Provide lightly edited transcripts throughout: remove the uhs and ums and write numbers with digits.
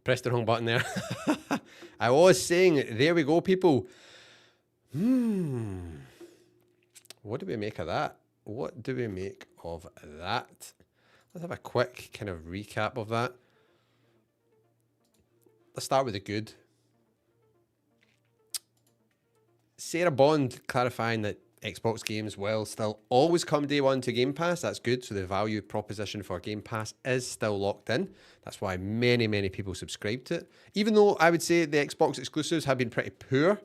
Pressed the wrong button there. I was saying, there we go, people. What do we make of that? What do we make of that? Let's have a quick kind of recap of that. Let's start with the good. Sarah Bond clarifying that Xbox games will still always come day one to Game Pass. That's good. So the value proposition for Game Pass is still locked in. That's why many people subscribe to it. Even though I would say the Xbox exclusives have been pretty poor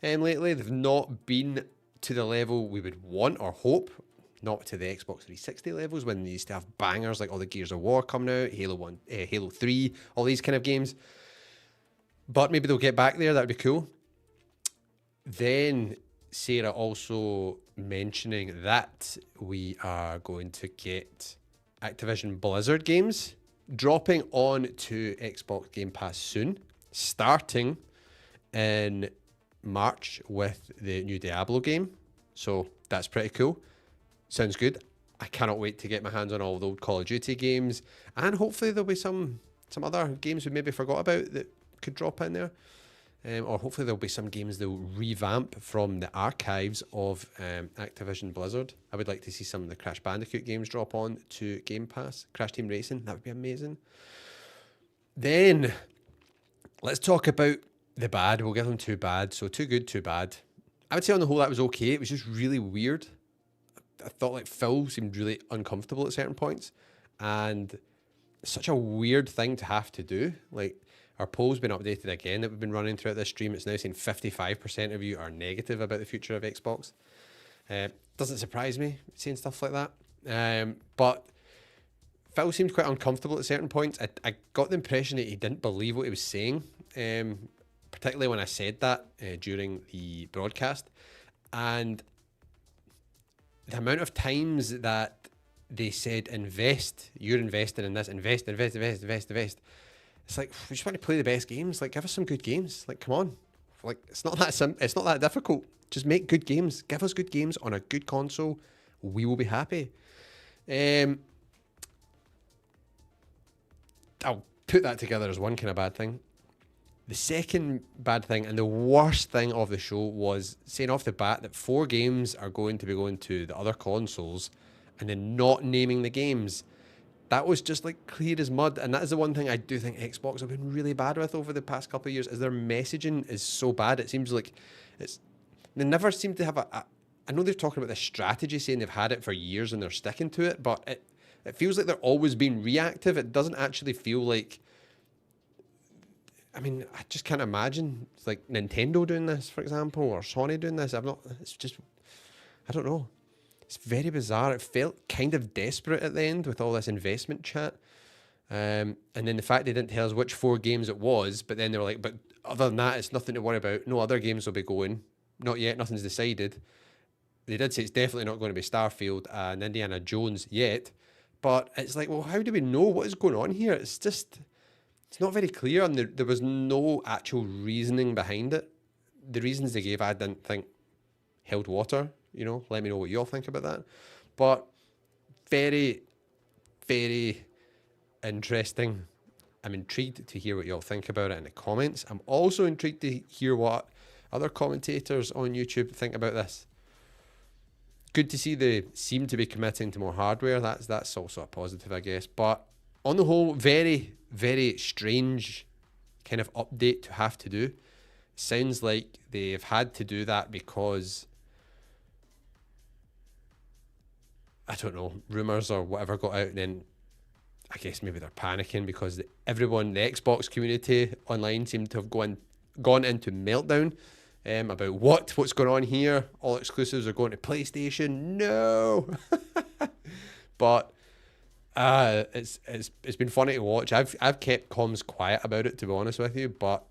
lately. They've not been to the level we would want or hope. Not to the Xbox 360 levels when they used to have bangers like all the Gears of War coming out, Halo 3, all these kind of games. But maybe they'll get back there. That would be cool. Then Sarah also mentioning that we are going to get Activision Blizzard games dropping on to Xbox Game Pass soon, starting in March with the new Diablo game. So that's pretty cool. Sounds good. I cannot wait to get my hands on all the old Call of Duty games, and hopefully there'll be some other games we maybe forgot about that could drop in there. Or hopefully there'll be some games they'll revamp from the archives of Activision Blizzard. I would like to see some of the Crash Bandicoot games drop on to Game Pass. Crash Team Racing, that would be amazing. Then, let's talk about the bad. We'll give them two bad. So too good, too bad. I would say on the whole that was okay. It was just really weird. I thought like Phil seemed really uncomfortable at certain points. And it's such a weird thing to have to do. Like, our poll's been updated again that we've been running throughout this stream. It's now saying 55% of you are negative about the future of Xbox. Doesn't surprise me saying stuff like that. But Phil seemed quite uncomfortable at certain points. I got the impression that he didn't believe what he was saying, particularly when I said that during the broadcast. And the amount of times that they said, invest, you're investing in this, invest. It's like, we just want to play the best games. Like, give us some good games. Like, come on. Like, it's not that difficult. Just make good games. Give us good games on a good console. We will be happy. I'll put that together as one kind of bad thing. The second bad thing and the worst thing of the show was saying off the bat that 4 games are going to be going to the other consoles and then not naming the games. That was just like clear as mud, and that is the one thing I do think Xbox have been really bad with over the past couple of years, is their messaging is so bad. It seems like they never seem to have I know they're talking about this strategy, saying they've had it for years and they're sticking to it, but it feels like they're always being reactive. It doesn't actually feel like, I mean, I just can't imagine it's like Nintendo doing this, for example, or Sony doing this. It's just, I don't know. It's very bizarre. It felt kind of desperate at the end with all this investment chat. And then the fact they didn't tell us which 4 games it was, but then they were like, but other than that, it's nothing to worry about. No other games will be going. Not yet. Nothing's decided. They did say it's definitely not going to be Starfield and Indiana Jones yet. But it's like, well, how do we know what is going on here? It's not very clear, and there was no actual reasoning behind it. The reasons they gave, I didn't think held water. You know, let me know what you all think about that. But very, very interesting. I'm intrigued to hear what you all think about it in the comments. I'm also intrigued to hear what other commentators on YouTube think about this. Good to see they seem to be committing to more hardware. That's also a positive, I guess. But on the whole, very, very strange kind of update to have to do. Sounds like they've had to do that because, I don't know, rumours or whatever got out, and then I guess maybe they're panicking because everyone, the Xbox community online seemed to have gone into meltdown about what's going on here. All exclusives are going to PlayStation. No. But it's been funny to watch. I've kept comms quiet about it, to be honest with you, but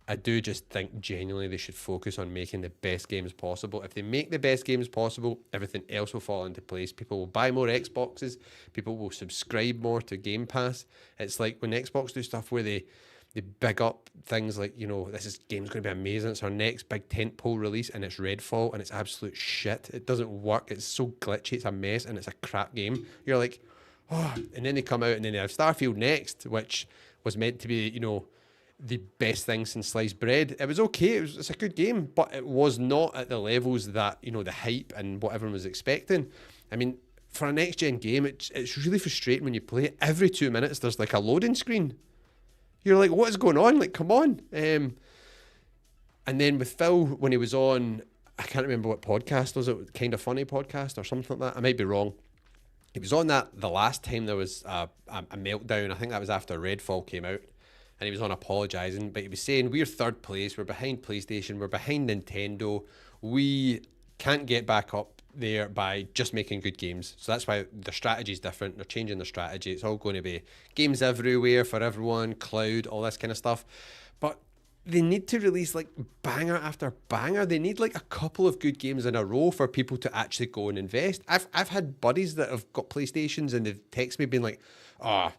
I do just think genuinely they should focus on making the best games possible. If they make the best games possible, everything else will fall into place. People will buy more Xboxes. People will subscribe more to Game Pass. It's like when Xbox do stuff where they big up things like, you know, this game's going to be amazing. It's our next big tentpole release, and it's Redfall, and it's absolute shit. It doesn't work. It's so glitchy. It's a mess, and it's a crap game. You're like, oh, and then they come out, and then they have Starfield next, which was meant to be, you know, the best thing since sliced bread. It was okay. It's a good game, but it was not at the levels that, you know, the hype and what everyone was expecting. I mean, for a next gen game, it's really frustrating when you play it. Every 2 minutes, there's like a loading screen. You're like, what is going on? Like, come on. And then with Phil, when he was on, I can't remember what podcast was it, Kind of Funny podcast or something like that. I might be wrong. He was on that the last time there was a meltdown. I think that was after Redfall came out. And he was on apologising, but he was saying, we're third place, we're behind PlayStation, we're behind Nintendo. We can't get back up there by just making good games. So that's why the strategy is different. They're changing their strategy. It's all going to be games everywhere for everyone, cloud, all this kind of stuff. But they need to release like banger after banger. They need like a couple of good games in a row for people to actually go and invest. I've had buddies that have got PlayStations and they've texted me being like, oh,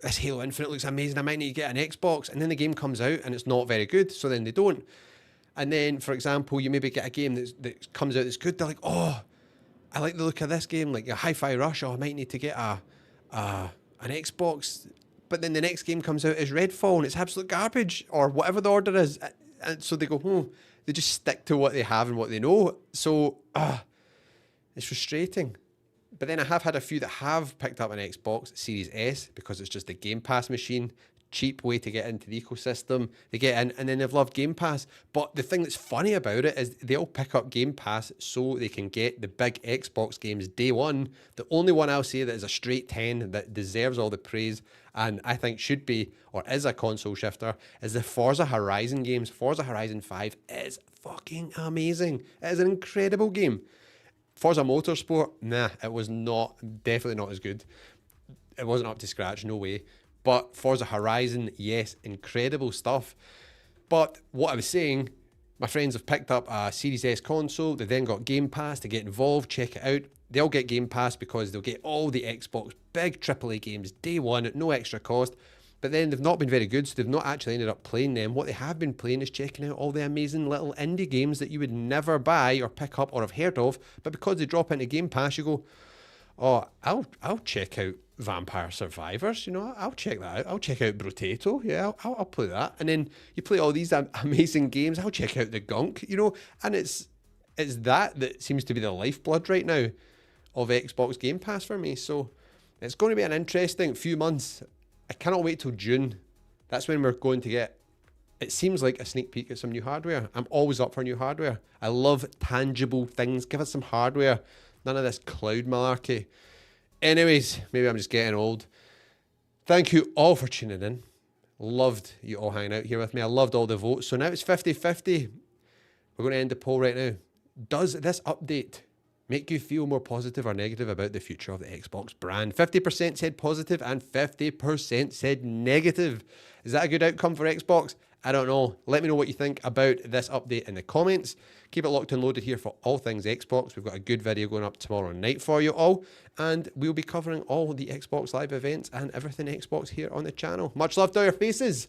this Halo Infinite looks amazing, I might need to get an Xbox. And then the game comes out and it's not very good, so then they don't. And then, for example, you maybe get a game that comes out that's good. They're like, oh, I like the look of this game, like a Hi-Fi Rush. Oh, I might need to get an Xbox. But then the next game comes out as Redfall and it's absolute garbage or whatever the order is. And so they go, they just stick to what they have and what they know. So, it's frustrating. But then I have had a few that have picked up an Xbox Series S because it's just a Game Pass machine, cheap way to get into the ecosystem. They get in and then they've loved Game Pass. But the thing that's funny about it is they all pick up Game Pass so they can get the big Xbox games day one. The only one I'll say that is a straight 10 that deserves all the praise and I think should be or is a console shifter is the Forza Horizon games. Forza Horizon 5 is fucking amazing. It is an incredible game. Forza Motorsport, nah, it was definitely not as good. It wasn't up to scratch, no way. But Forza Horizon, yes, incredible stuff. But what I was saying, my friends have picked up a Series S console, they then got Game Pass to get involved, check it out. They'll get Game Pass because they'll get all the Xbox big AAA games day one at no extra cost. But then they've not been very good, so they've not actually ended up playing them. What they have been playing is checking out all the amazing little indie games that you would never buy or pick up or have heard of. But because they drop into Game Pass, you go, oh, I'll check out Vampire Survivors, you know, I'll check that out. I'll check out Brotato, yeah, I'll play that. And then you play all these amazing games, I'll check out the Gunk, you know. And it's that seems to be the lifeblood right now of Xbox Game Pass for me. So it's going to be an interesting few months. I cannot wait till June. That's when we're going to get, it seems like a sneak peek at some new hardware. I'm always up for new hardware. I love tangible things. Give us some hardware. None of this cloud malarkey. Anyways, maybe I'm just getting old. Thank you all for tuning in. Loved you all hanging out here with me. I loved all the votes. So now it's 50-50. We're going to end the poll right now. Does this update make you feel more positive or negative about the future of the Xbox brand? 50% said positive and 50% said negative. Is that a good outcome for Xbox? I don't know. Let me know what you think about this update in the comments. Keep it locked and loaded here for all things Xbox. We've got a good video going up tomorrow night for you all. And we'll be covering all the Xbox Live events and everything Xbox here on the channel. Much love to your faces.